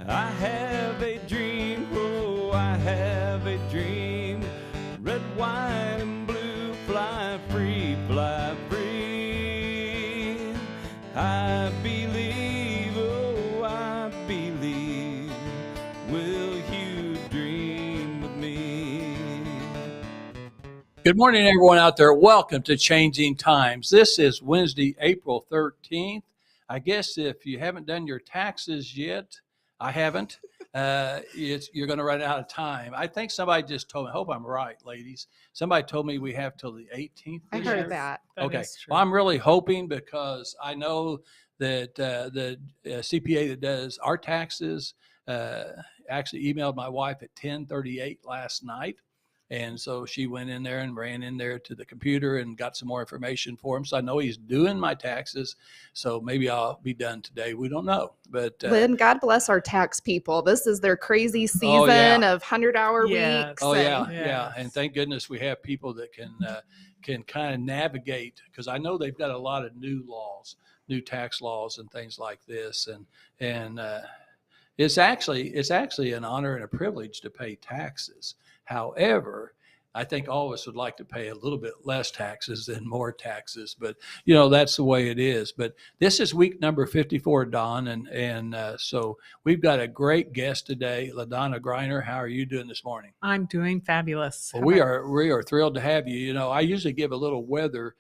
I have a dream, oh, I have a dream. Red, white, and blue, fly free, fly free. I believe, oh, I believe. Will you dream with me? Good morning, everyone out there. Welcome to Changing Times. This is Wednesday, April 13th. I guess if you haven't done your taxes yet, I haven't, you're going to run out of time. I think somebody just told me, I hope I'm right, ladies. Somebody told me we have till the 18th. I heard that. Okay. Well, I'm really hoping because I know that the CPA that does our taxes actually emailed my wife at 10:38 last night. And so she went in there and ran in there to the computer and got some more information for him. So I know he's doing my taxes. So maybe I'll be done today. We don't know. But Lynn, God bless our tax people. This is their crazy season of 100-hour weeks. Oh, yeah. And thank goodness we have people that can kind of navigate, because I know they've got a lot of new laws, new tax laws and things like this. And it's actually an honor and a privilege to pay taxes. However, I think all of us would like to pay a little bit less taxes than more taxes, but that's the way it is. But this is week number 54, Don, and so we've got a great guest today, LaDonna Greiner. How are you doing this morning? I'm doing fabulous. Well, we are thrilled to have you. I usually give a little weather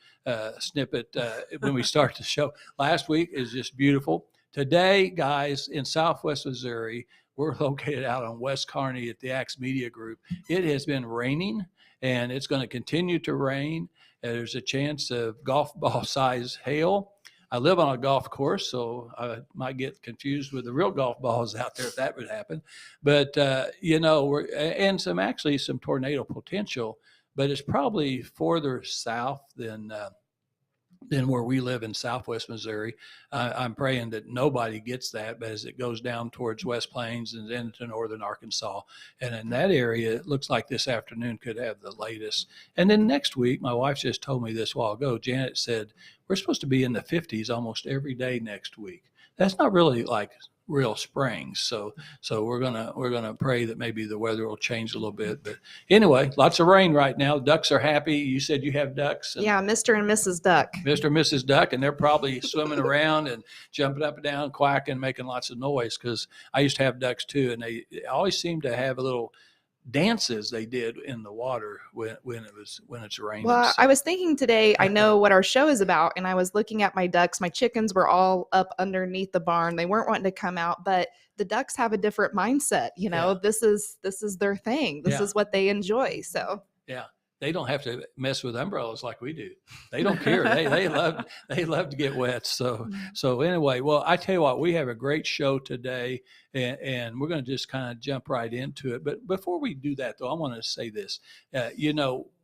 snippet when we start the show. Last week is just beautiful. Today, guys, in Southwest Missouri, we're located out on West Kearney at the Axe Media Group. It has been raining, and it's going to continue to rain. There's a chance of golf ball size hail. I live on a golf course, so I might get confused with the real golf balls out there if that would happen. But, and some tornado potential, but it's probably further south than where we live in Southwest Missouri. I'm praying that nobody gets that, but as it goes down towards West Plains and into northern Arkansas, and in that area, it looks like this afternoon could have the latest. And then next week, my wife just told me this a while ago, Janet said, we're supposed to be in the 50s almost every day next week. That's not really like real spring. So we're gonna pray that maybe the weather will change a little bit. But anyway, lots of rain right now. Ducks are happy. You said you have ducks. Yeah, Mr. and Mrs. Duck. Mr. and Mrs. Duck, and they're probably swimming around and jumping up and down, quacking, making lots of noise, because I used to have ducks too, and they always seem to have a little dances they did in the water when it's raining. Well, I was thinking today, I know what our show is about, and I was looking at my ducks. My chickens were all up underneath the barn. They weren't wanting to come out, but the ducks have a different mindset. This is their thing. This is what they enjoy. So yeah. They don't have to mess with umbrellas like we do. They don't care. They love to get wet. So anyway, well, I tell you what, we have a great show today, and we're going to just kind of jump right into it. But before we do that, though, I want to say this.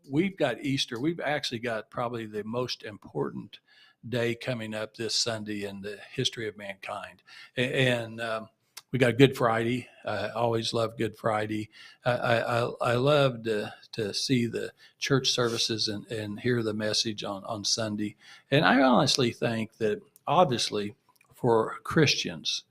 We've got Easter. We've actually got probably the most important day coming up this Sunday in the history of mankind, and we got Good Friday. I always love Good Friday. I love to see the church services and hear the message on Sunday. And I honestly think that obviously for Christians,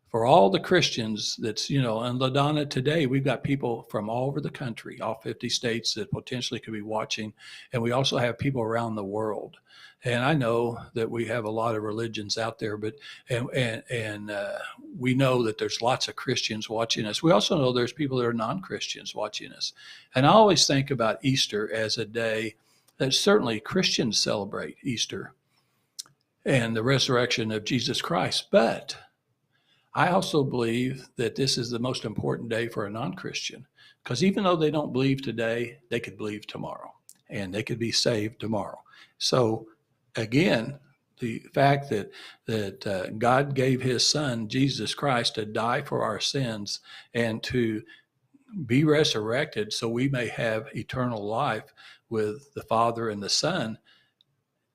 for all the Christians that's, and LaDonna, today we've got people from all over the country, all 50 states that potentially could be watching. And we also have people around the world. And I know that we have a lot of religions out there, but we know that there's lots of Christians watching us. We also know there's people that are non-Christians watching us. And I always think about Easter as a day that certainly Christians celebrate Easter and the resurrection of Jesus Christ. But I also believe that this is the most important day for a non-Christian, because even though they don't believe today, they could believe tomorrow, and they could be saved tomorrow. So again, the fact that God gave his son, Jesus Christ, to die for our sins and to be resurrected so we may have eternal life with the Father and the Son,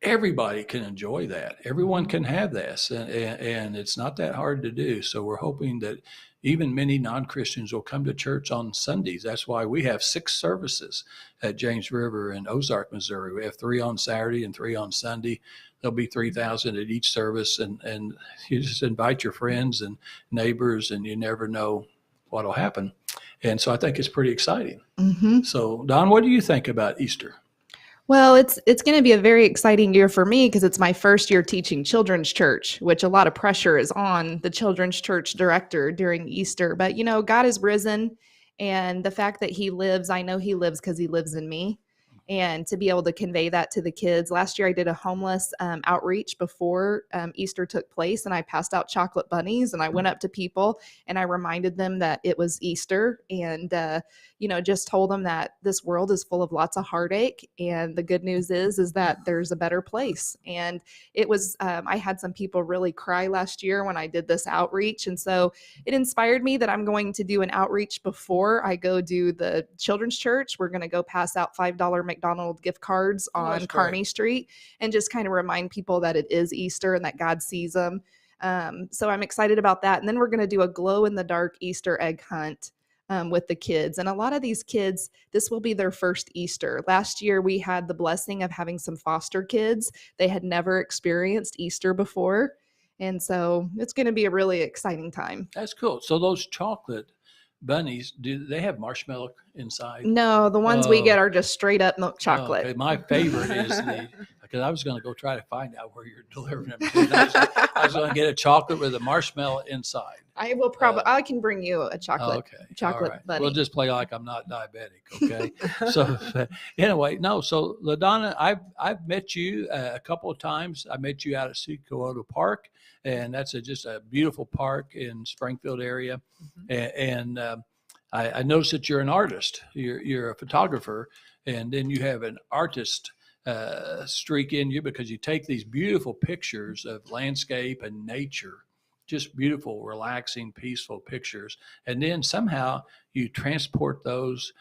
everybody can enjoy that. Everyone can have this, and it's not that hard to do. So we're hoping that even many non-Christians will come to church on Sundays. That's why we have 6 services at James River in Ozark, Missouri. We have 3 on Saturday and 3 on Sunday. there'll be 3,000 at each service, and you just invite your friends and neighbors, and you never know what'll happen. And so I think it's pretty exciting. Mm-hmm. So Don, what do you think about Easter? Well, it's going to be a very exciting year for me because it's my first year teaching children's church, which a lot of pressure is on the children's church director during Easter. But God is risen, and the fact that he lives, I know he lives because he lives in me. And to be able to convey that to the kids. Last year, I did a homeless outreach before Easter took place, and I passed out chocolate bunnies, and I went up to people and I reminded them that it was Easter, and just told them that this world is full of lots of heartache, and the good news is that there's a better place. And it was I had some people really cry last year when I did this outreach, and so it inspired me that I'm going to do an outreach before I go do the children's church. We're going to go pass out $5 McDonald's gift cards on Kearney Street and just kind of remind people that it is Easter and that God sees them. So I'm excited about that. And then we're going to do a glow in the dark Easter egg hunt with the kids. And a lot of these kids, this will be their first Easter. Last year, we had the blessing of having some foster kids. They had never experienced Easter before. And so it's going to be a really exciting time. That's cool. So those chocolate bunnies, do they have marshmallow inside? No, the ones we get are just straight up milk chocolate. Okay. My favorite is because I was going to go try to find out where you're delivering them to. I was going to get a chocolate with a marshmallow inside. I will probably, I can bring you a chocolate Chocolate bunny. We'll just play like I'm not diabetic. Okay. So anyway, no. So LaDonna, I've met you a couple of times. I met you out at Sequoia Park, and that's just a beautiful park in Springfield area. Mm-hmm. And I noticed that you're an artist. You're a photographer, and then you have an artist streak in you because you take these beautiful pictures of landscape and nature. Just beautiful, relaxing, peaceful pictures. And then somehow you transfer those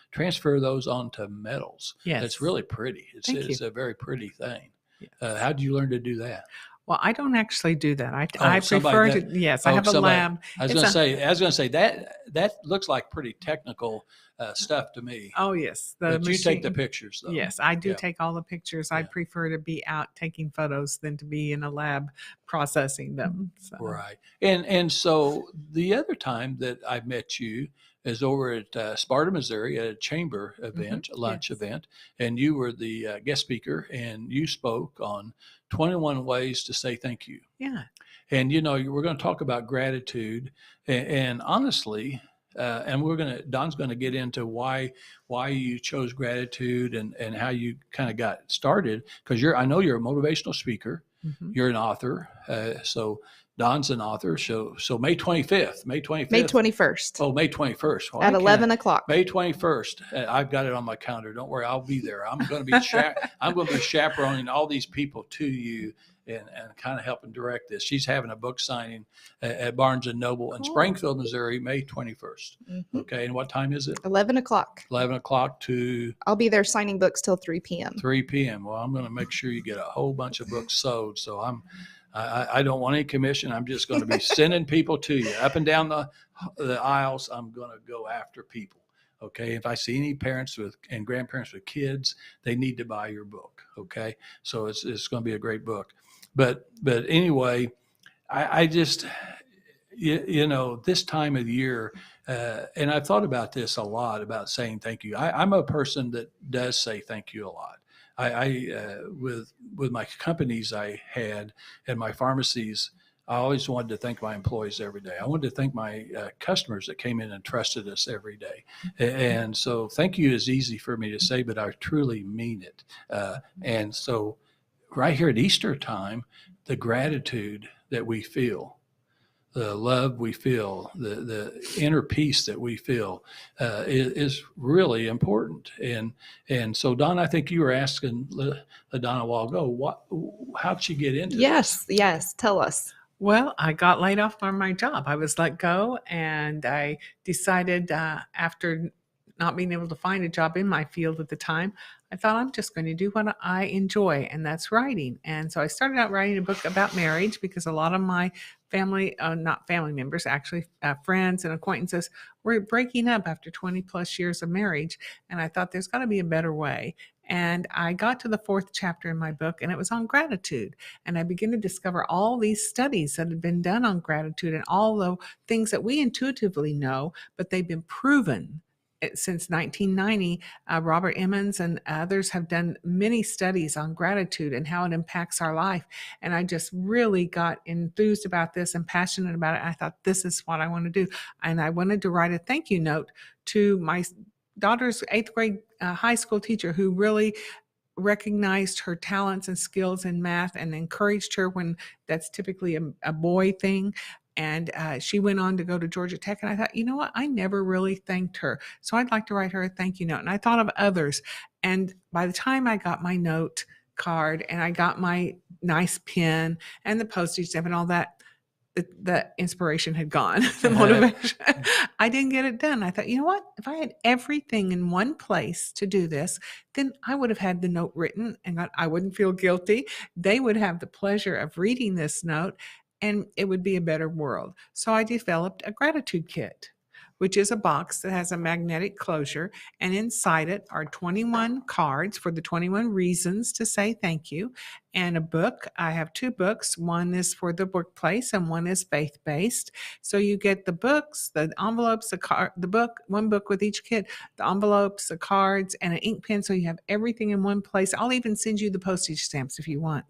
onto metals. Yes. It's really pretty. It's a very pretty thing. Yes. How did you learn to do that? Well, I don't actually do that. I prefer to, yes, I have a lab. I was going to say that looks like pretty technical stuff to me. Oh, yes. But you take the pictures, though. Yes, I do take all the pictures. I prefer to be out taking photos than to be in a lab processing them. So. Right. And so the other time that I met you is over at Sparta, Missouri, at a chamber event, a lunch event, and you were the guest speaker, and you spoke on 21 ways to say thank you. Yeah. And, we're going to talk about gratitude, and honestly, and Don's going to get into why you chose gratitude and how you kind of got started, because I know you're a motivational speaker. Mm-hmm. You're an author. So Don's an author. So May 25th. May 21st. Oh, May 21st. Well, at 11 o'clock. May 21st. I've got it on my calendar. Don't worry. I'll be there. I'm going to be I'm going to be chaperoning all these people to you and kind of helping direct this. She's having a book signing at Barnes & Noble in Springfield, Missouri, May 21st. Mm-hmm. Okay. And what time is it? 11 o'clock. 11 o'clock to? I'll be there signing books till 3 p.m. 3 p.m. Well, I'm going to make sure you get a whole bunch of books sold. So I don't want any commission. I'm just going to be sending people to you up and down the aisles. I'm going to go after people. Okay. If I see any parents and grandparents with kids, they need to buy your book. Okay. So it's going to be a great book. But anyway, I just, this time of the year, and I've thought about this a lot about saying thank you. I'm a person that does say thank you a lot. With my companies I had and my pharmacies, I always wanted to thank my employees every day. I wanted to thank my customers that came in and trusted us every day. And so thank you is easy for me to say, but I truly mean it. And so right here at Easter time, the gratitude that we feel, the love we feel, the inner peace that we feel is really important. And so, Don, I think you were asking LaDonna a while ago, how'd she get into this? Yes. Tell us. Well, I got laid off from my job. I was let go, and I decided after not being able to find a job in my field at the time, I thought I'm just going to do what I enjoy, and that's writing. And so I started out writing a book about marriage because a lot of my family, not family members, actually friends and acquaintances were breaking up after 20 plus years of marriage. And I thought there's got to be a better way. And I got to the 4th chapter in my book, and it was on gratitude. And I began to discover all these studies that had been done on gratitude and all the things that we intuitively know, but they've been proven. Since 1990, Robert Emmons and others have done many studies on gratitude and how it impacts our life. And I just really got enthused about this and passionate about it. I thought, this is what I want to do. And I wanted to write a thank you note to my daughter's 8th grade high school teacher, who really recognized her talents and skills in math and encouraged her when that's typically a boy thing. And she went on to go to Georgia Tech. And I thought, you know what? I never really thanked her. So I'd like to write her a thank you note. And I thought of others. And by the time I got my note card and I got my nice pen and the postage stamp and all that, the inspiration had gone, the motivation. I didn't get it done. I thought, you know what? If I had everything in one place to do this, then I would have had the note written and I wouldn't feel guilty. They would have the pleasure of reading this note and it would be a better world. So I developed a gratitude kit, which is a box that has a magnetic closure, and inside it are 21 cards for the 21 reasons to say thank you, and a book. I have 2 books. One is for the workplace and one is faith-based. So you get the books, the envelopes, the book, one book with each kit, the envelopes, the cards, and an ink pen, so you have everything in one place. I'll even send you the postage stamps if you want.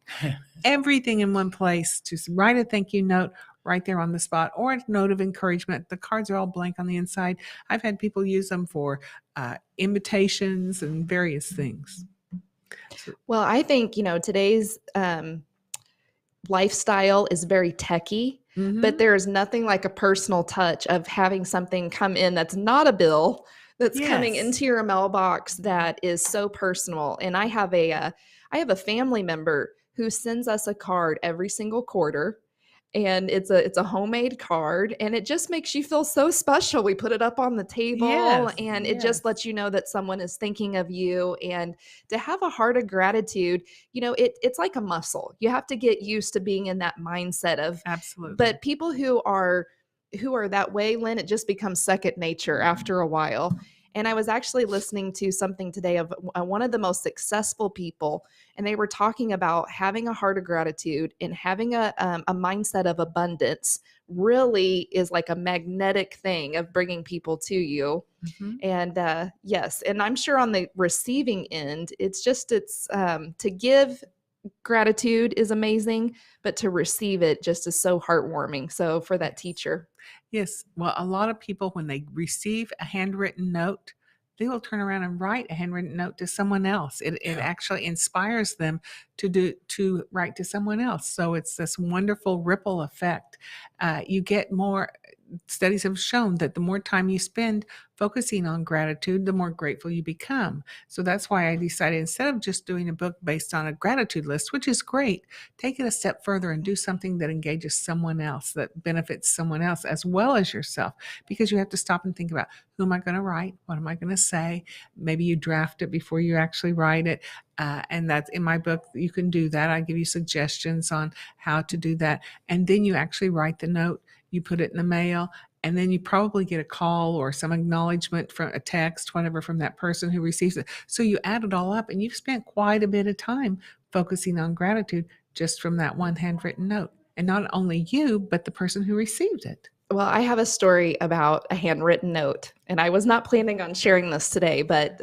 Everything in one place to write a thank you note right there on the spot, or a note of encouragement. The cards are all blank on the inside. I've had people use them for invitations and various things. Well, I think, today's lifestyle is very techy, but there is nothing like a personal touch of having something come in that's not a bill, that's coming into your mailbox that is so personal. And I have a family member who sends us a card every single quarter. And it's a homemade card, and it just makes you feel so special. We put it up on the table, and it just lets you know that someone is thinking of you. And to have a heart of gratitude, it's like a muscle. You have to get used to being in that mindset of absolutely. But people who are that way, Lynn, it just becomes second nature after a while. And I was actually listening to something today of one of the most successful people, and they were talking about having a heart of gratitude and having a mindset of abundance really is like a magnetic thing of bringing people to you. And yes, and I'm sure on the receiving end, it's to give gratitude is amazing, but to receive it just is so heartwarming. So for that teacher. Yes. Well, a lot of people, when they receive a handwritten note, they will turn around and write a handwritten note to someone else. It actually inspires them to write to someone else. So it's this wonderful ripple effect. You get more. Studies have shown that the more time you spend focusing on gratitude, the more grateful you become. So that's why I decided, instead of just doing a book based on a gratitude list, which is great, take it a step further and do something that engages someone else, that benefits someone else as well as yourself. Because you have to stop and think about, who am I going to write? What am I going to say? Maybe you draft it before you actually write it. And that's in my book. You can do that. I give you suggestions on how to do that. And then you actually write the note. You put it in the mail, and then you probably get a call or some acknowledgement from a text, whatever, from that person who receives it. So you add it all up, and you've spent quite a bit of time focusing on gratitude just from that one handwritten note. And not only you, but the person who received it. Well, I have a story about a handwritten note, and I was not planning on sharing this today, but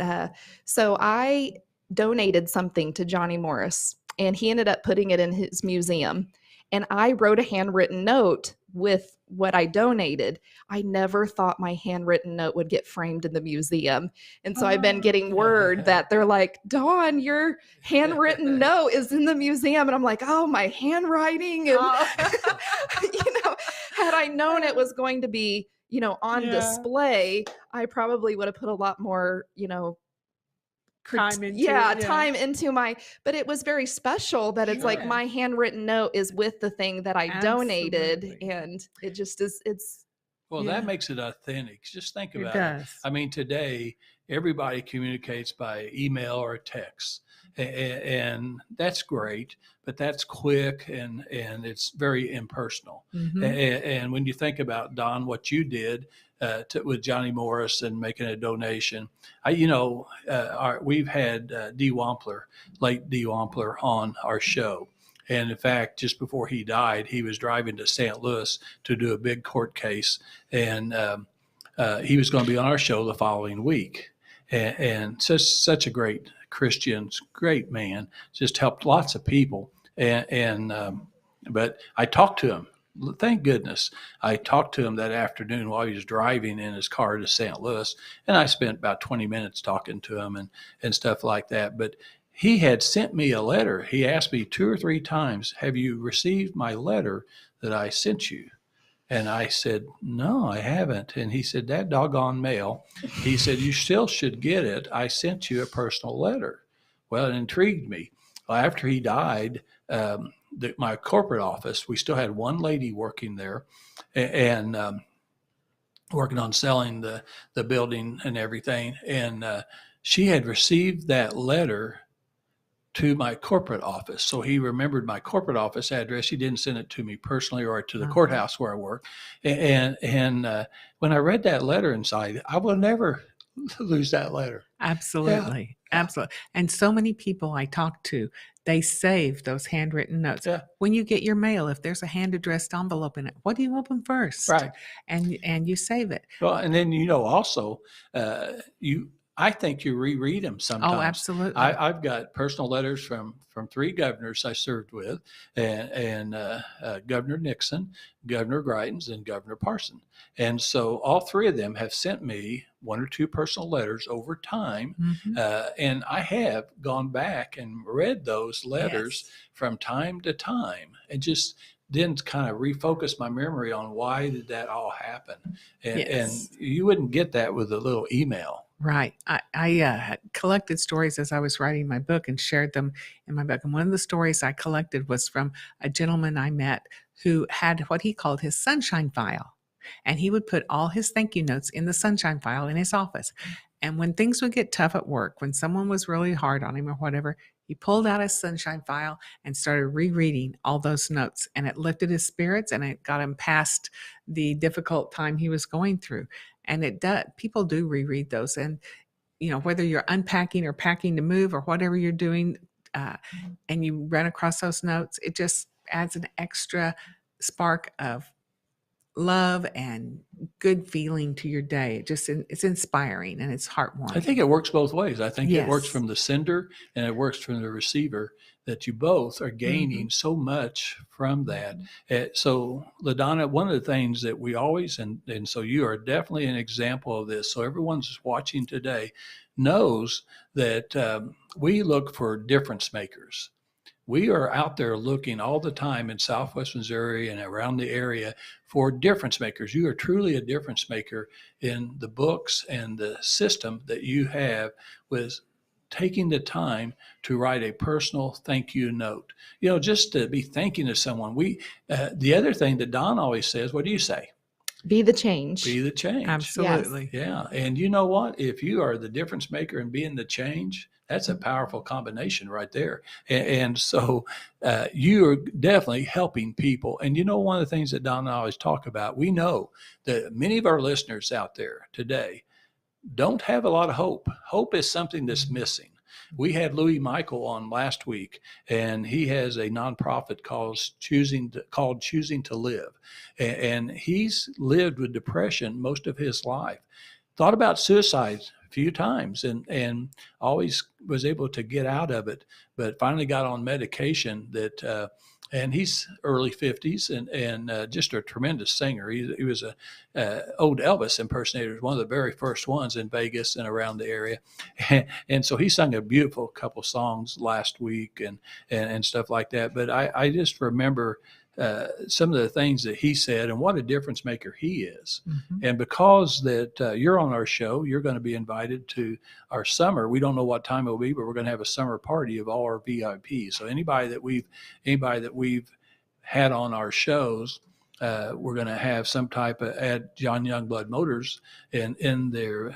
so I donated something to Johnny Morris, and he ended up putting it in his museum. And I wrote a handwritten note with what I donated. I never thought my handwritten note would get framed in the museum. And so I've been getting word that they're like, Dawn, your handwritten note is in the museum. And I'm like, oh, my handwriting. And, had I known it was going to be, on display, I probably would have put a lot more, time into my, but it was very special that it's like my handwritten note is with the thing that I donated, and it just is, that makes it authentic. Just think about it. I mean, today everybody communicates by email or text, and that's great, but that's quick and it's very impersonal. And when you think about, Don, what you did, with Johnny Morris and making a donation. We've had D. Wampler, late D. Wampler, on our show. And in fact, just before he died, he was driving to St. Louis to do a big court case. And he was going to be on our show the following week. And such a great Christian, great man, just helped lots of people. But I talked to him. Thank goodness. I talked to him that afternoon while he was driving in his car to St. Louis. And I spent about 20 minutes talking to him and stuff like that. But he had sent me a letter. He asked me 2 or 3 times, have you received my letter that I sent you? And I said, no, I haven't. And he said, that doggone mail. He said, you still should get it. I sent you a personal letter. Well, it intrigued me. Well, after he died, my corporate office, we still had one lady working there and working on selling the building and everything. And she had received that letter to my corporate office. So he remembered my corporate office address. He didn't send it to me personally or to the courthouse where I work. And when I read that letter inside, I will never lose that letter. Absolutely. Yeah. Absolutely. And so many people I talk to, they save those handwritten notes. Yeah. When you get your mail, if there's a hand-addressed envelope in it, what do you open first? Right. And you save it. Well, and then, also, I think you reread them sometimes. Oh, absolutely. I've got personal letters from 3 governors I served with, and Governor Nixon, Governor Greitens, and Governor Parson. And so all 3 of them have sent me 1 or 2 personal letters over time. Mm-hmm. And I have gone back and read those letters from time to time and just then kind of refocus my memory on why did that all happen. And you wouldn't get that with a little email. Right. I collected stories as I was writing my book and shared them in my book. And one of the stories I collected was from a gentleman I met who had what he called his sunshine file. And he would put all his thank you notes in the sunshine file in his office. And when things would get tough at work, when someone was really hard on him or whatever, he pulled out his sunshine file and started rereading all those notes. And it lifted his spirits and it got him past the difficult time he was going through. And it does. People do reread those. And, whether you're unpacking or packing to move or whatever you're doing, and you run across those notes, it just adds an extra spark of love and good feeling to your day. It's inspiring and it's heartwarming. I think it works both ways. I think it works from the sender and it works from the receiver, that you both are gaining so much from that. So LaDonna, one of the things that we always, and so you are definitely an example of this. So everyone's watching today knows that we look for difference makers. We are out there looking all the time in Southwest Missouri and around the area for difference makers. You are truly a difference maker in the books and the system that you have with taking the time to write a personal thank you note. Just to be thanking to someone. The other thing that Don always says, what do you say? Be the change. Be the change. Absolutely. Yes. Yeah. And you know what? If you are the difference maker and being the change, that's a powerful combination right there. And so you are definitely helping people. And one of the things that Don and I always talk about, we know that many of our listeners out there today don't have a lot of hope. Hope is something that's missing. We had Louis Michael on last week, and he has a nonprofit called Choosing to Live. And he's lived with depression most of his life. Thought about suicide a few times and always was able to get out of it, but finally got on medication that and he's early 50s and just a tremendous singer. He was a old Elvis impersonator, one of the very first ones in Vegas and around the area. And so he sung a beautiful couple songs last week and stuff like that. But I just remember some of the things that he said and what a difference maker he is. Mm-hmm. And because that you're on our show, you're going to be invited to our summer. We don't know what time it will be, but we're going to have a summer party of all our VIPs. So anybody that we've had on our shows, we're going to have some type of at John Youngblood Motors in their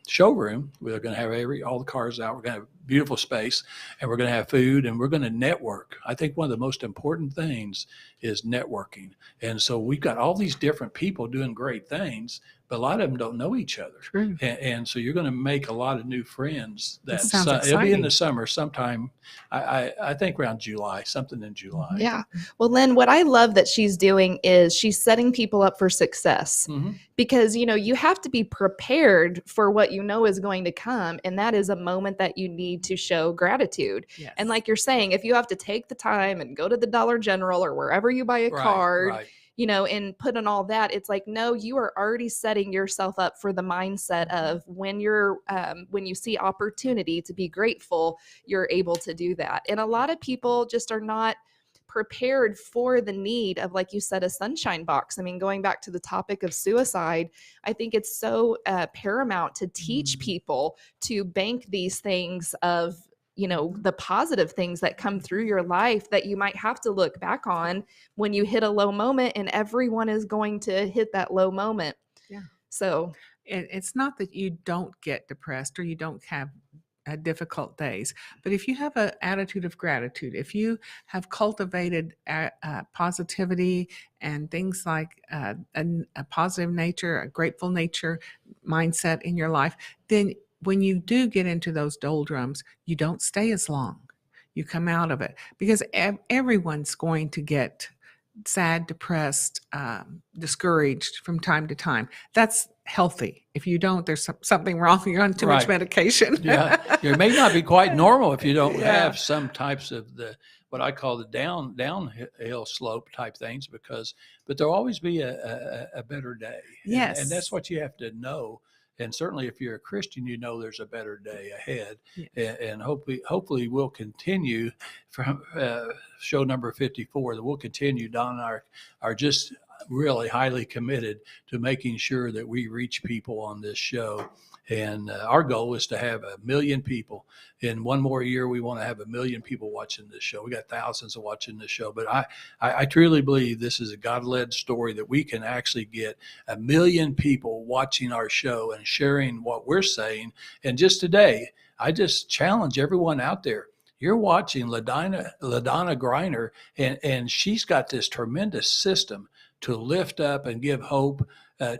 showroom. We're going to have all the cars out. We're going to have beautiful space, and we're going to have food, and we're going to network. I think one of the most important things is networking. And so we've got all these different people doing great things, but a lot of them don't know each other. True. And so you're going to make a lot of new friends. That sounds It'll be in the exciting. summer sometime. I think around July, something in July. Yeah. Well, Lynn, what I love that she's doing is she's setting people up for success, because, you know, you have to be prepared for what you know is going to come. And that is a moment that you need to show gratitude. Yes. And like you're saying, if you have to take the time and go to the Dollar General or wherever you buy a card, you know, and put in all that, it's like, no, you are already setting yourself up for the mindset of when you see opportunity to be grateful, you're able to do that. And a lot of people just are not prepared for the need of, like you said, a sunshine box. I mean, going back to the topic of suicide, I think it's so paramount to teach people to bank these things of, you know, the positive things that come through your life that you might have to look back on when you hit a low moment, and everyone is going to hit that low moment. Yeah. So it's not that you don't get depressed or you don't have difficult days, but if you have an attitude of gratitude, if you have cultivated positivity and things like a positive nature, a grateful nature mindset in your life, then when you do get into those doldrums, you don't stay as long. You come out of it, because everyone's going to get sad, depressed, discouraged from time to time. That's healthy. If you don't, there's something wrong. You're on too much medication. Yeah, it may not be quite normal if you don't have some types of what I call the downhill slope type things, but there'll always be a better day. Yes. And that's what you have to know. And certainly if you're a Christian, you know there's a better day ahead. Yes. And hopefully we'll continue from show number 54, that we'll continue. Don and I are just really highly committed to making sure that we reach people on this show. And our goal is to have 1 million people. In one more year, we want to have 1 million people watching this show. We got thousands of watching this show, but I truly believe this is a God-led story, that we can actually get 1 million people watching our show and sharing what we're saying. And just today, I just challenge everyone out there. You're watching LaDonna Greiner, and she's got this tremendous system to lift up and give hope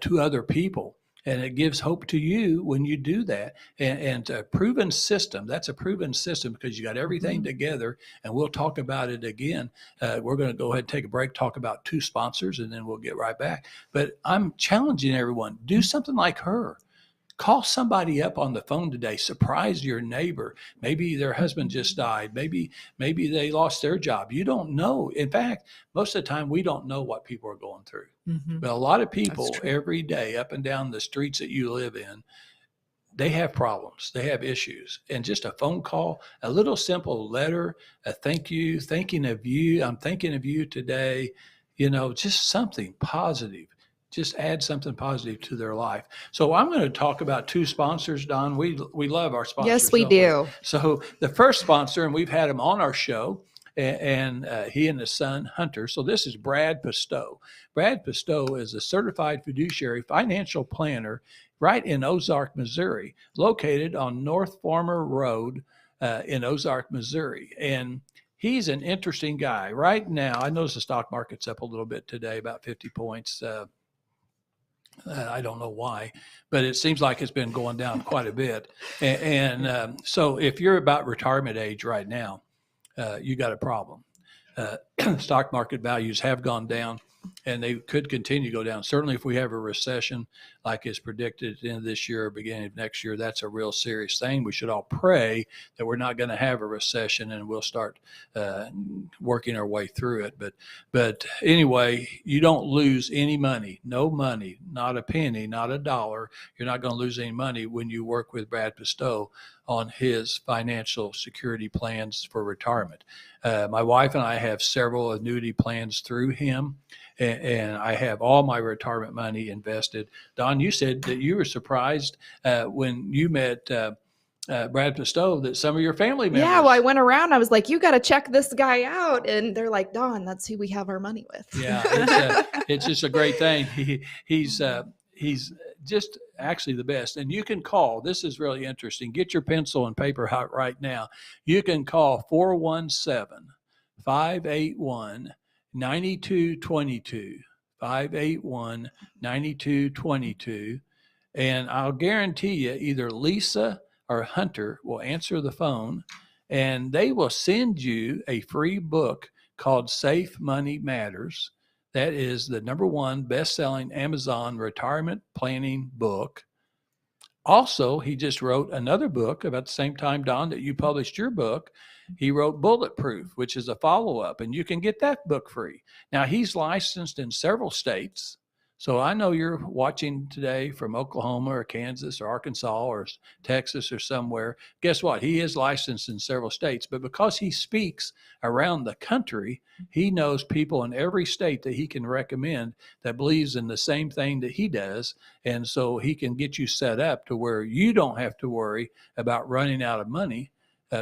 to other people. And it gives hope to you when you do that. And a proven system, that's a proven system, because you got everything together, and we'll talk about it again. We're going to go ahead and take a break, talk about 2 sponsors, and then we'll get right back. But I'm challenging everyone, do something like her. Call somebody up on the phone today. Surprise your neighbor. Maybe their husband just died. Maybe they lost their job. You don't know. In fact, most of the time we don't know what people are going through. But a lot of people every day up and down the streets that you live in, they have problems. They have issues. And just a phone call, a little simple letter, a thank you, thinking of you. I'm thinking of you today. You know, just something positive. Just add something positive to their life. So I'm going to talk about 2 sponsors, Don. We love our sponsors. yes, we do. So the first sponsor, and we've had him on our show, and he and his son, Hunter. So this is Brad Pistow. Brad Pistow is a certified fiduciary financial planner right in Ozark, Missouri, located on North Farmer Road in Ozark, Missouri. And he's an interesting guy. Right now, I notice the stock market's up a little bit today, about 50 points. I don't know why, but it seems like it's been going down quite a bit. And so if you're about retirement age right now, you got a problem. Stock market values have gone down, and they could continue to go down. Certainly if we have a recession like is predicted at the end of this year or beginning of next year, that's a real serious thing. We should all pray that we're not going to have a recession, and we'll start working our way through it. But anyway, you don't lose any money, no money, not a penny, not a dollar. You're not going to lose any money when you work with Brad Pistow on his financial security plans for retirement. My wife and I have several annuity plans through him, and I have all my retirement money invested. Don, you said that you were surprised when you met Brad Pistow that some of your family members. Yeah, well, I went around. I was like, you got to check this guy out. And they're like, Don, that's who we have our money with. Yeah, it's just a great thing. He's just actually the best. And you can call. This is really interesting. Get your pencil and paper out right now. You can call 417-581-9222. 581-9222. And I'll guarantee you either Lisa or Hunter will answer the phone, and they will send you a free book called Safe Money Matters. That is the #1 best-selling Amazon retirement planning book. Also, he just wrote another book about the same time, Don, that you published your book. He wrote Bulletproof, which is a follow-up, and you can get that book free. Now, he's licensed in several states. So I know you're watching today from Oklahoma or Kansas or Arkansas or Texas or somewhere. Guess what? He is licensed in several states, but because he speaks around the country, he knows people in every state that he can recommend that believes in the same thing that he does. And so he can get you set up to where you don't have to worry about running out of money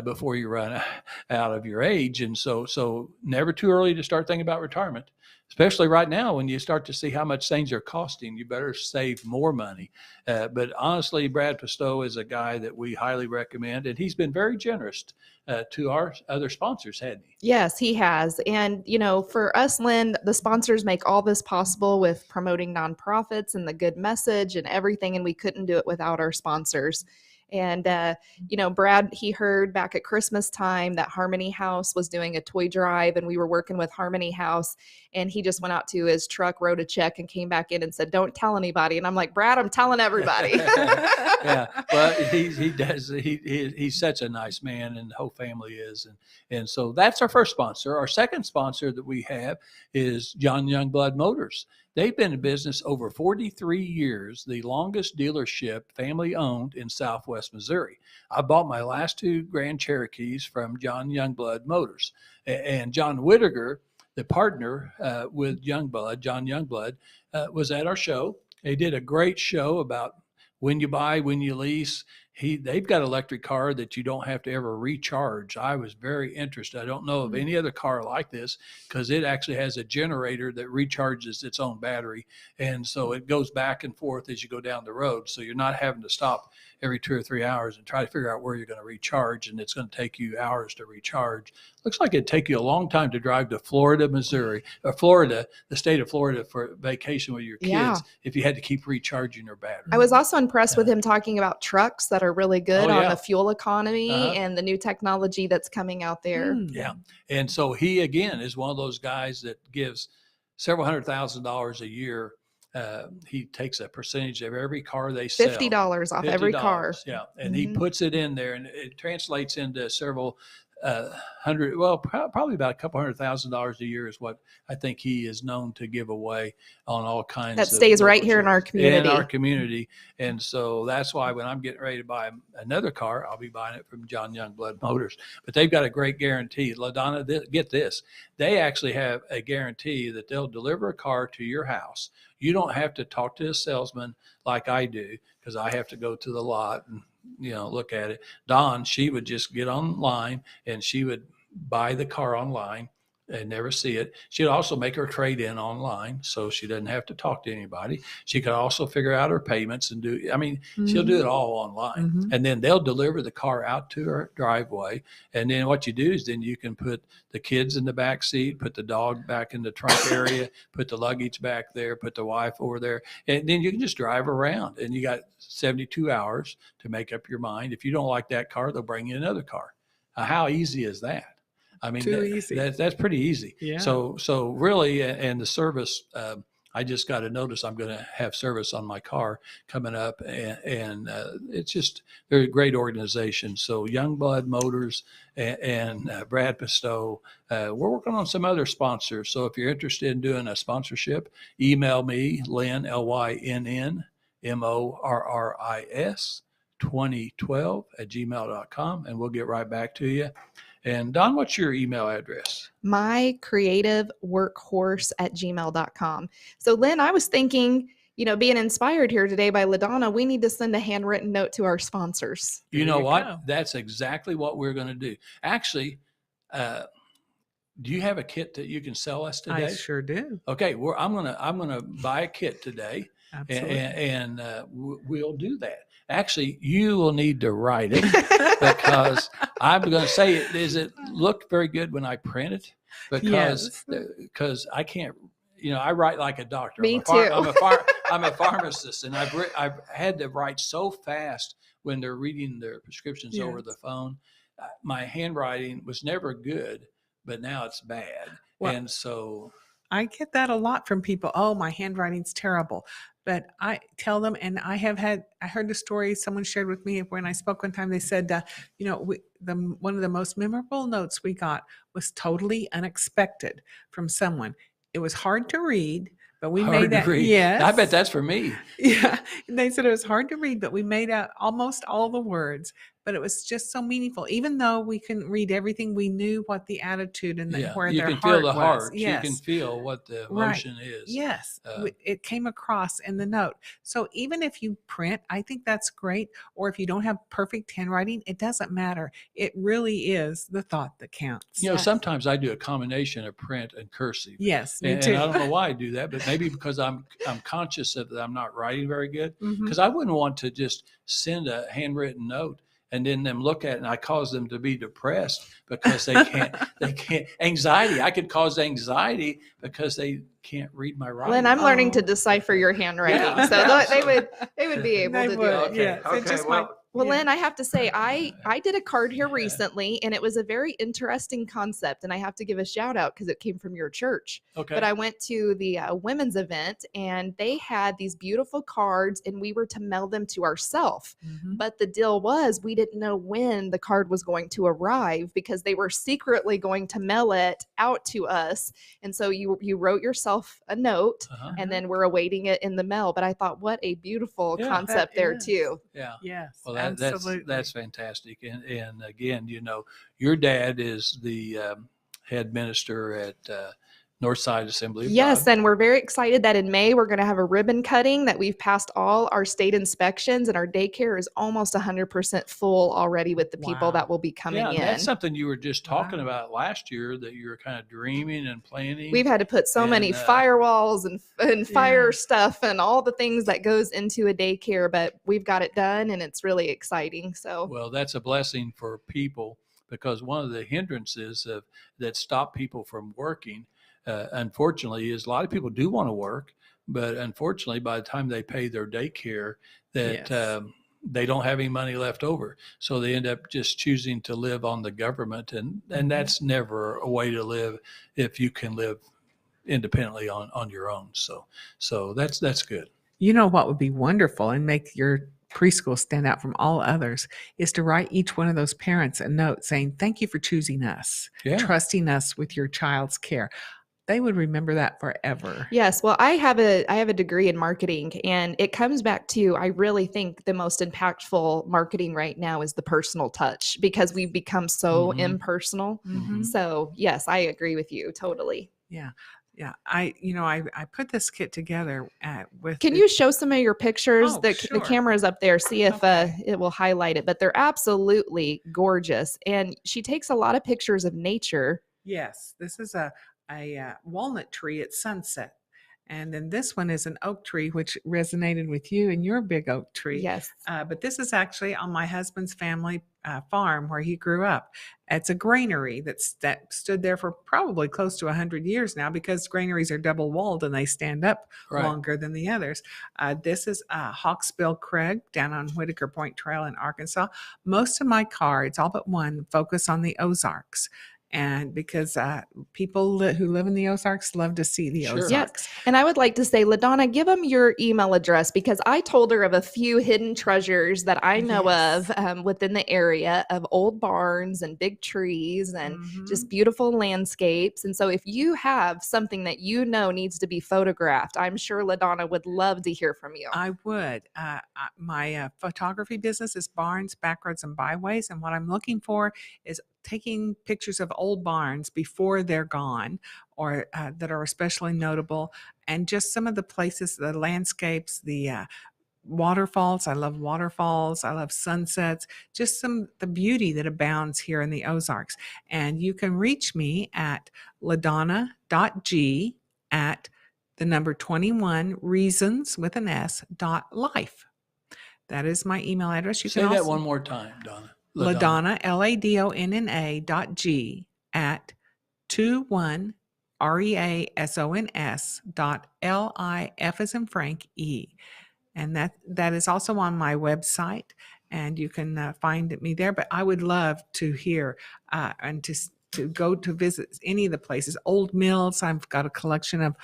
before you run out of your age. And so never too early to start thinking about retirement, especially right now when you start to see how much things are costing. You better save more money. But honestly, Brad Pistow is a guy that we highly recommend, and he's been very generous to our other sponsors, hadn't he? Yes, he has. And, for us, Lynn, the sponsors make all this possible with promoting nonprofits and the good message and everything. And we couldn't do it without our sponsors. And, Brad, he heard back at Christmas time that Harmony House was doing a toy drive, and we were working with Harmony House. And he just went out to his truck, wrote a check, and came back in and said, "Don't tell anybody." And I'm like, "Brad, I'm telling everybody." Yeah, well, he does. He's such a nice man, and the whole family is. And so that's our first sponsor. Our second sponsor that we have is John Youngblood Motors. They've been in business over 43 years, the longest dealership family owned in Southwest Missouri. I bought my last 2 Grand Cherokees from John Youngblood Motors. And John Whittaker, the partner with John Youngblood, was at our show. They did a great show about when you buy, when you lease. They've got an electric car that you don't have to ever recharge. I was very interested. I don't know of any other car like this because it actually has a generator that recharges its own battery. And so it goes back and forth as you go down the road. So you're not having to stop every 2 or 3 hours and try to figure out where you're going to recharge. And it's going to take you hours to recharge. Looks like it'd take you a long time to drive to Florida, Missouri, or Florida, the state of Florida, for vacation with your kids if you had to keep recharging your battery. I was also impressed with him talking about trucks that are really good on the fuel economy and the new technology that's coming out there. Yeah. And so he, again, is one of those guys that gives several $100,000 a year. He takes a percentage of every car they sell. $50 off every car. Yeah. And he puts it in there, and it translates into several hundred, well, probably about a couple $100,000 a year is what I think he is known to give away on all kinds that of stays right here in our community. And so that's why when I'm getting ready to buy another car, I'll be buying it from John Youngblood Motors. But they've got a great guarantee. LaDonna, get this. They actually have a guarantee that they'll deliver a car to your house. You don't have to talk to a salesman like I do, because I have to go to the lot and look at it. Dawn, she would just get online and she would buy the car online and never see it. She'd also make her trade in online, so she doesn't have to talk to anybody. She could also figure out her payments and she'll do it all online. And then they'll deliver the car out to her driveway. And then what you do is then you can put the kids in the back seat, put the dog back in the trunk area, put the luggage back there, put the wife over there. And then you can just drive around, and you got 72 hours to make up your mind. If you don't like that car, they'll bring you another car. How easy is that? I mean, easy. That's pretty easy. Yeah. So really, and the service, I just got a notice I'm going to have service on my car coming up, and it's just they're a great organization. So Youngblood Motors and Brad Pistow, we're working on some other sponsors. So if you're interested in doing a sponsorship, email me, Lynn, LYNN, MORRIS 2012 @gmail.com, and we'll get right back to you. And Don, what's your email address? mycreativeworkhorse@gmail.com. So Lynn, I was thinking, being inspired here today by LaDonna, we need to send a handwritten note to our sponsors. You know what? That's exactly what we're going to do. Actually, do you have a kit that you can sell us today? I sure do. Okay, I'm gonna buy a kit today, Absolutely. and we'll do that. Actually, you will need to write it because I'm going to say it. Does it look very good when I print it? Yes. Because I can't. I write like a doctor. Me too. I'm a pharmacist, and I've had to write so fast when they're reading their prescriptions over Yes. the phone. My handwriting was never good, but now it's bad, Well, and so. I get that a lot from people. Oh, my handwriting's terrible. But I tell them, and I heard the story someone shared with me when I spoke one time. They said, one of the most memorable notes we got was totally unexpected from someone. It was hard to read, but we Hard made to that. read. Yes. I bet that's for me. Yeah. And they said it was hard to read, but we made out almost all the words. But it was just so meaningful. Even though we couldn't read everything, we knew what the attitude and where you their can heart feel the was. heart. Yes. You can feel what the emotion is. Yes, Uh, it came across in the note. So even if you print, I think that's great. Or if you don't have perfect handwriting, it doesn't matter. It really is the thought that counts. Sometimes I do a combination of print and cursive. Yes, me And too. I don't know why I do that, but maybe because I'm conscious of that I'm not writing very good. Mhm. Because I wouldn't want to just send a handwritten note and then them look at it and I cause them to be depressed because they can't anxiety. I could cause anxiety because they can't read my writing. Lynn, I'm learning to Oh. decipher your handwriting, Yeah, so yeah. they would be able They to do would, it. Okay. yeah. It just might. Well, yeah. Lynn, I have to say, I did a card here recently, and it was a very interesting concept, and I have to give a shout out because it came from your church. Okay. But I went to the women's event, and they had these beautiful cards, and we were to mail them to ourselves. Mhm. But the deal was we didn't know when the card was going to arrive because they were secretly going to mail it out to us. And so you wrote yourself a note, Uh-huh. and then we're awaiting it in the mail. But I thought, what a beautiful Yeah, concept that there is. too. Yeah. Yes, Well, absolutely. that's fantastic. And again, your dad is the head minister at Northside Assembly of Yes, God. and we're very excited that in May we're going to have a ribbon cutting, that we've passed all our state inspections, and our daycare is almost 100% full already with the people Wow. that will be coming Yeah, in. that's something you were just talking Wow. about last year that you were kind of dreaming and planning. We've had to put so many And, firewalls and fire Yeah. stuff and all the things that goes into a daycare, but we've got it done, and it's really exciting. So Well, that's a blessing for people because one of the hindrances that stop people from working, unfortunately, is a lot of people do want to work, but unfortunately, by the time they pay their daycare, that Yes. they don't have any money left over, so they end up just choosing to live on the government, and Mhm. that's never a way to live if you can live independently on your own. So that's good. You know what would be wonderful and make your preschool stand out from all others is to write each one of those parents a note saying, "Thank you for choosing us, Yeah. trusting us with your child's care." They would remember that forever. yes, well, I have a degree in marketing, and it comes back to I really think the most impactful marketing right now is the personal touch because we've become so Mhm. impersonal. Mhm. So yes, I agree with you totally. Yeah. Yeah. I put this kit together with. Can you show some of your pictures? Oh, The sure. camera's up there. See if Okay. it will highlight it. But they're absolutely gorgeous. And she takes a lot of pictures of nature. Yes, this is a walnut tree at sunset. And then this one is an oak tree, which resonated with you and your big oak tree. Yes. But this is actually on my husband's family farm where he grew up. It's a granary that stood there for probably close to 100 years now because granaries are double walled and they stand up Right. longer than the others. This is Hawksbill Craig down on Whitaker Point Trail in Arkansas. Most of my cards, all but one, focus on the Ozarks. And because people who live in the Ozarks love to see the Sure. Ozarks. And I would like to say, LaDonna, give them your email address because I told her of a few hidden treasures that I know Yes. of within the area of old barns and big trees and Mhm. just beautiful landscapes. And so if you have something that you know needs to be photographed, I'm sure LaDonna would love to hear from you. I would. My photography business is barns, backroads, and byways. And what I'm looking for is taking pictures of old barns before they're gone or that are especially notable. And just some of the places, the landscapes, the waterfalls. I love waterfalls. I love sunsets, just the beauty that abounds here in the Ozarks. And you can reach me at ladonna.g at the number 21 reasons with an S .life. That is my email address. You Say can that also one more time, Donna. LaDonna LADONNA at 21 REASONS.LIF as in Frank E. And that is also on my website, and you can find me there. But I would love to hear and to go to visit any of the places. Old mills, I've got a collection of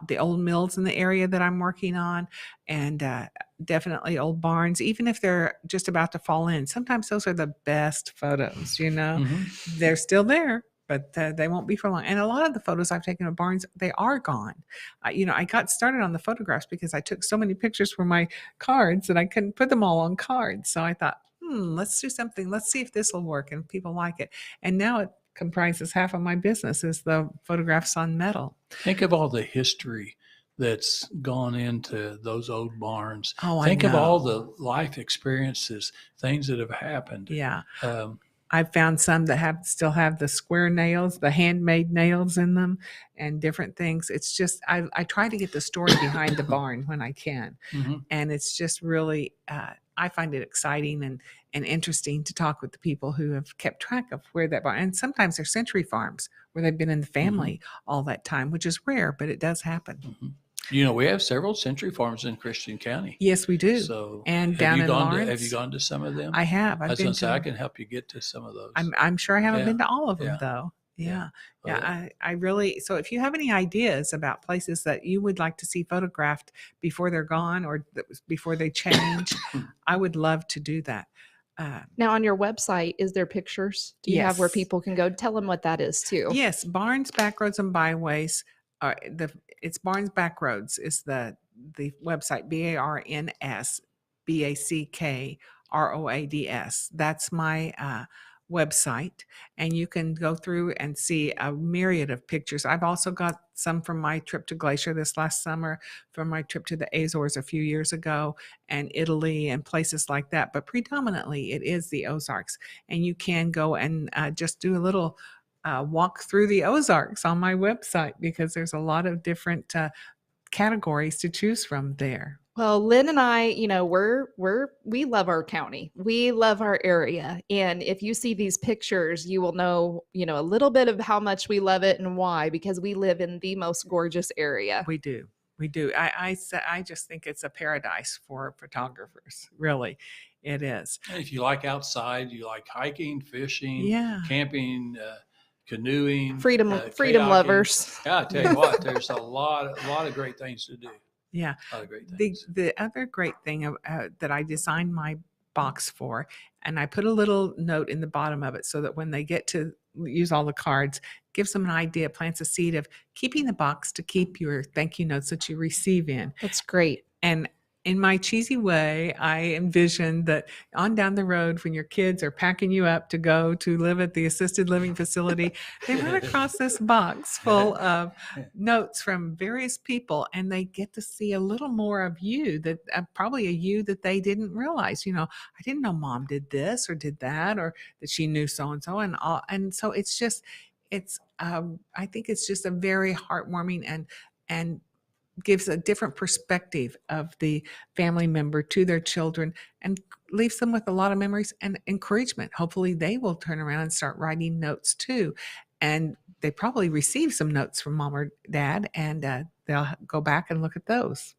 the old mills in the area that I'm working on, and definitely old barns, even if they're just about to fall in. Sometimes those are the best photos, They're still there, but they won't be for long. And a lot of the photos I've taken of barns, they are gone. I got started on the photographs because I took so many pictures for my cards that I couldn't put them all on cards. So I thought, let's do something. Let's see if this will work and people like it. And now it comprises half of my business is the photographs on metal. Think of all the history that's gone into those old barns. Oh, Think I of know. all the life experiences, things that have happened. Yeah. I've found some that still have the square nails, the handmade nails in them, and different things. It's just I try to get the story behind the barn when I can, and it's just really I find it exciting and interesting to talk with the people who have kept track of where that barn. And sometimes they're century farms where they've been in the family all that time, which is rare, but it does happen. We have several century farms in Christian County. Yes, we do. So, and down in Lawrence, have you gone to some of them? I have. I was going to say I can help you get to some of those. I'm sure I haven't been to all of them though. Yeah. I really. So if you have any ideas about places that you would like to see photographed before they're gone or before they change, I would love to do that. Now on your website, is there pictures? Do you have where people can go? Tell them what that is too. Yes, Barnes Backroads and Byways. It's Barnes Backroads is the website. BARNS BACKROADS. That's my website, and you can go through and see a myriad of pictures. I've also got some from my trip to Glacier this last summer, from my trip to the Azores a few years ago, and Italy and places like that. But predominantly it is the Ozarks, and you can go and just do a little walk through the Ozarks on my website because there's a lot of different categories to choose from there. Well, Lynn and I, we love our county. We love our area. And if you see these pictures, you will know, a little bit of how much we love it and why, because we live in the most gorgeous area. We do. I just think it's a paradise for photographers. Really, it is. And if you like outside, you like hiking, fishing, camping, canoeing, freedom kayaking. Lovers. Yeah, I tell you what, there's a lot of great things to do. Yeah. A lot of great things. The other great thing that I designed my box for, and I put a little note in the bottom of it so that when they get to use all the cards, gives them an idea, plants a seed of keeping the box to keep your thank you notes that you receive in. That's great. And in my cheesy way, I envisioned that on down the road when your kids are packing you up to go to live at the assisted living facility, they run across this box full of notes from various people, and they get to see a little more of you, that probably a you that they didn't realize. I didn't know Mom did this or did that, or that she knew so-and-so and all. And so I think it's just a very heartwarming and gives a different perspective of the family member to their children and leaves them with a lot of memories and encouragement. Hopefully they will turn around and start writing notes too. And they probably receive some notes from Mom or Dad, and they'll go back and look at those.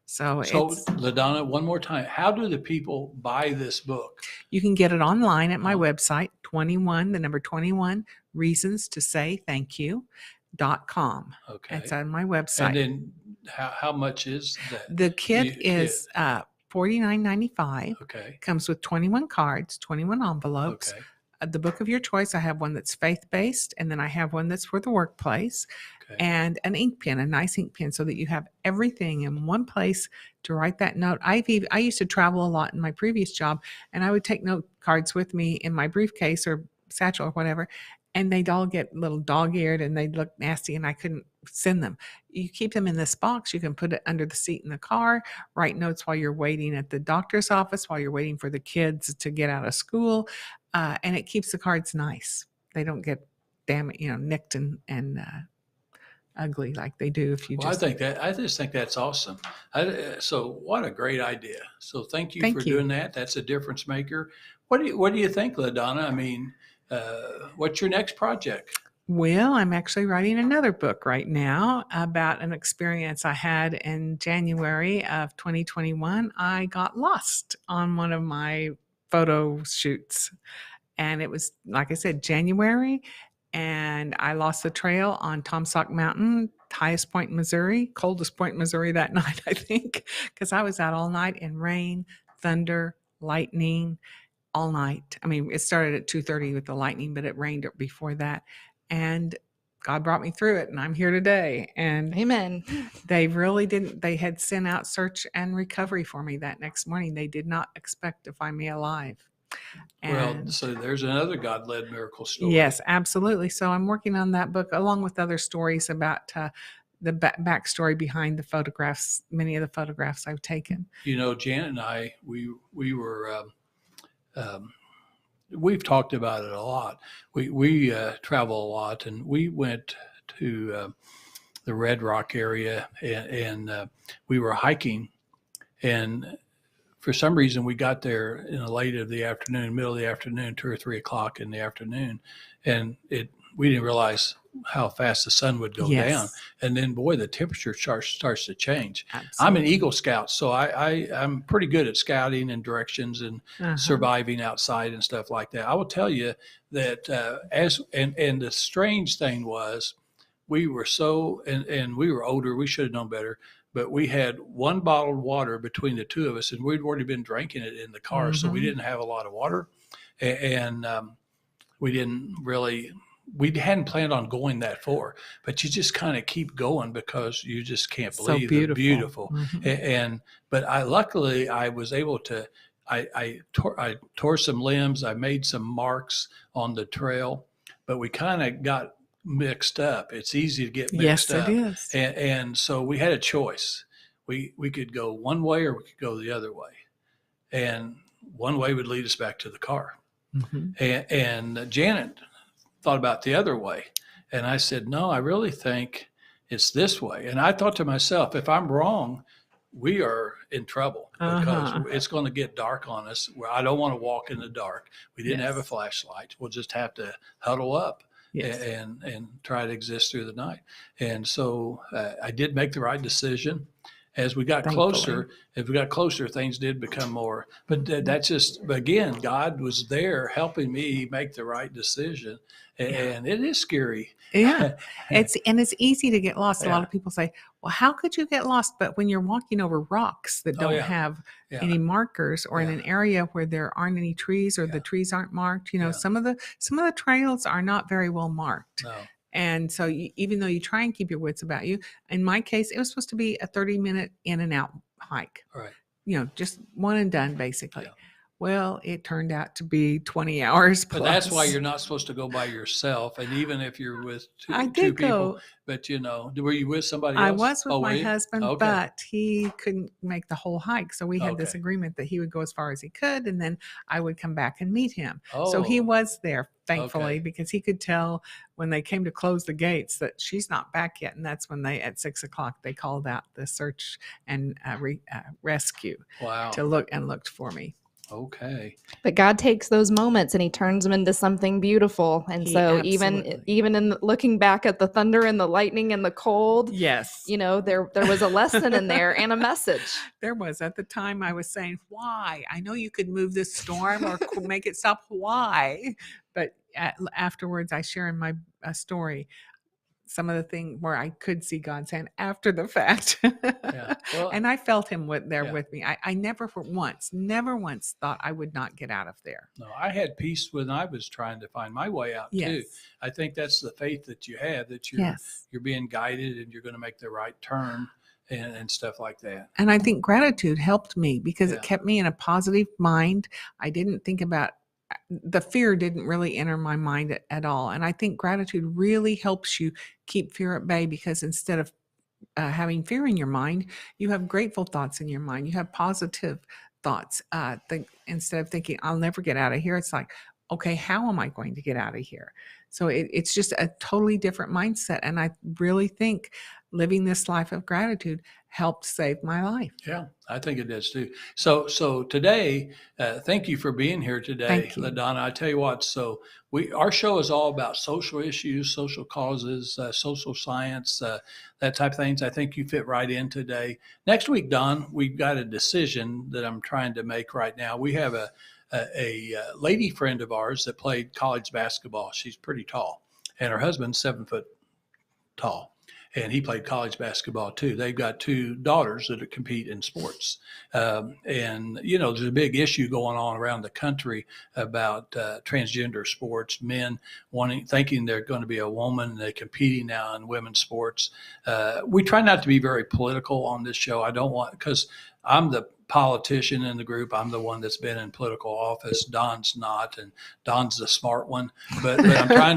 So LaDonna, one more time, how do the people buy this book? You can get it online at my website, 21 reasons to say thank you.com. Okay. It's on my website. And then how much is that? The kit is $49.95. Okay. Comes with 21 cards, 21 envelopes. Okay. The book of your choice. I have one that's faith-based, and then I have one that's for the workplace, and an ink pen, a nice ink pen, so that you have everything in one place to write that note. I used to travel a lot in my previous job, and I would take note cards with me in my briefcase or satchel or whatever, and they'd all get little dog-eared and they'd look nasty, and I couldn't send them. You keep them in this box. You can put it under the seat in the car, write notes while you're waiting at the doctor's office, while you're waiting for the kids to get out of school, and it keeps the cards nice. They don't get nicked and ugly like they do if you Well, just. I just think that's awesome. So what a great idea. So thank you Thank for you. doing that. That's a difference maker. What do you think, LaDonna? I mean, what's your next project? Well, I'm actually writing another book right now about an experience I had in January of 2021. I got lost on one of my photo shoots. And it was, like I said, January. And I lost the trail on Tomsock Mountain, highest point in Missouri, coldest point in Missouri that night, I think, because I was out all night in rain, thunder, lightning, all night. I mean, it started at 2:30 with the lightning, but it rained before that. And God brought me through it, and I'm here today. And Amen. they really didn't, they had sent out search and recovery for me that next morning. They did not expect to find me alive. Well, And so there's another God-led miracle story. yes, absolutely. So I'm working on that book along with other stories about the backstory behind the photographs, many of the photographs I've taken. You know, Janet and I, we were, we've talked about it a lot. We travel a lot, and we went to the Red Rock area, and we were hiking, and for some reason we got there in the middle of the afternoon, 2 or 3 o'clock in the afternoon, and we didn't realize how fast the sun would go down. And then, boy, the temperature starts to change. Absolutely. I'm an Eagle Scout, so I'm pretty good at scouting and directions and surviving outside and stuff like that. I will tell you that and the strange thing was, we were and we were older, we should have known better, but we had one bottled water between the two of us, and we'd already been drinking it in the car, so we didn't have a lot of water, and we hadn't planned on going that far, but you just kind of keep going because you just can't believe the beautiful. But luckily I was able to, I tore some limbs, I made some marks on the trail, but we kind of got mixed up. It's easy to get mixed up. Yes, it is. And so we had a choice. We could go one way or we could go the other way. And one way would lead us back to the car. And Janet thought about the other way. And I said, no, I really think it's this way. And I thought to myself, if I'm wrong, we are in trouble because it's going to get dark on us. Where I don't want to walk in the dark. We didn't have a flashlight. We'll just have to huddle up. And try to exist through the night. And so I did make the right decision. As we got closer, things did become more. But that's just, again, God was there helping me make the right decision. And it is scary. Yeah. It's easy to get lost. A lot of people say, well, how could you get lost? But when you're walking over rocks that don't have any markers, or in an area where there aren't any trees, or the trees aren't marked, some of the trails are not very well marked. No. And so even though you try and keep your wits about you, in my case, it was supposed to be a 30-minute in and out hike. Right. Just one and done, basically. Yeah. Well, it turned out to be 20 hours plus. But that's why you're not supposed to go by yourself. And even if you're with two people, but were you with somebody else? I was with my husband, but he couldn't make the whole hike. So we had this agreement that he would go as far as he could, and then I would come back and meet him. So he was there, thankfully, because he could tell when they came to close the gates that she's not back yet. And that's when at 6 o'clock, they called out the search and rescue to looked for me. Okay. But God takes those moments and he turns them into something beautiful. And so even in looking back at the thunder and the lightning and the cold, there was a lesson in there and a message. There was. At the time I was saying, why? I know you could move this storm or make it stop. Why? But afterwards I share in my story some of the things where I could see God's hand after the fact. And I felt him with me. I never once thought I would not get out of there. No, I had peace when I was trying to find my way out too. I think that's the faith that you have, that you're being guided and you're going to make the right turn and stuff like that. And I think gratitude helped me because it kept me in a positive mind. I didn't think about the fear didn't really enter my mind at all. And I think gratitude really helps you keep fear at bay, because instead of having fear in your mind, you have grateful thoughts in your mind. You have positive thoughts. Instead of thinking, I'll never get out of here, it's like, okay, how am I going to get out of here? So it's just a totally different mindset. And I really think living this life of gratitude helped save my life. Yeah, I think it does too. So today, thank you for being here today, Thank you. LaDonna. I tell you what, so our show is all about social issues, social causes, social science, that type of things. I think you fit right in today. Next week, Don, we've got a decision that I'm trying to make right now. We have a lady friend of ours that played college basketball. She's pretty tall, and her husband's 7 foot tall, and he played college basketball too. They've got 2 daughters that compete in sports, and there's a big issue going on around the country about transgender sports. Men thinking they're going to be a woman, they're competing now in women's sports. We try not to be very political on this show. I don't want, because I'm the politician in the group. I'm the one that's been in political office. Don's not, and Don's the smart one. But I'm trying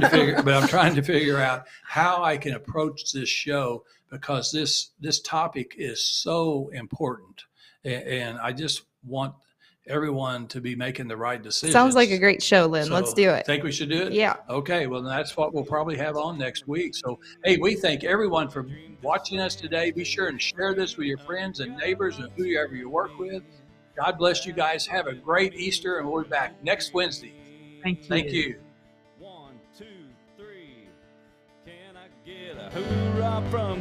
to figure out how I can approach this show, because this topic is so important, and I just want everyone to be making the right decisions. Sounds like a great show, Lynn. So, Let's do it. Think we should do it? Yeah. Okay. Well, that's what we'll probably have on next week. So, hey, we thank everyone for watching us today. Be sure and share this with your friends and neighbors and whoever you work with. God bless you guys. Have a great Easter, and we'll be back next Wednesday. Thank you. Thank you. 1, 2, 3. Can I get a hoorah from a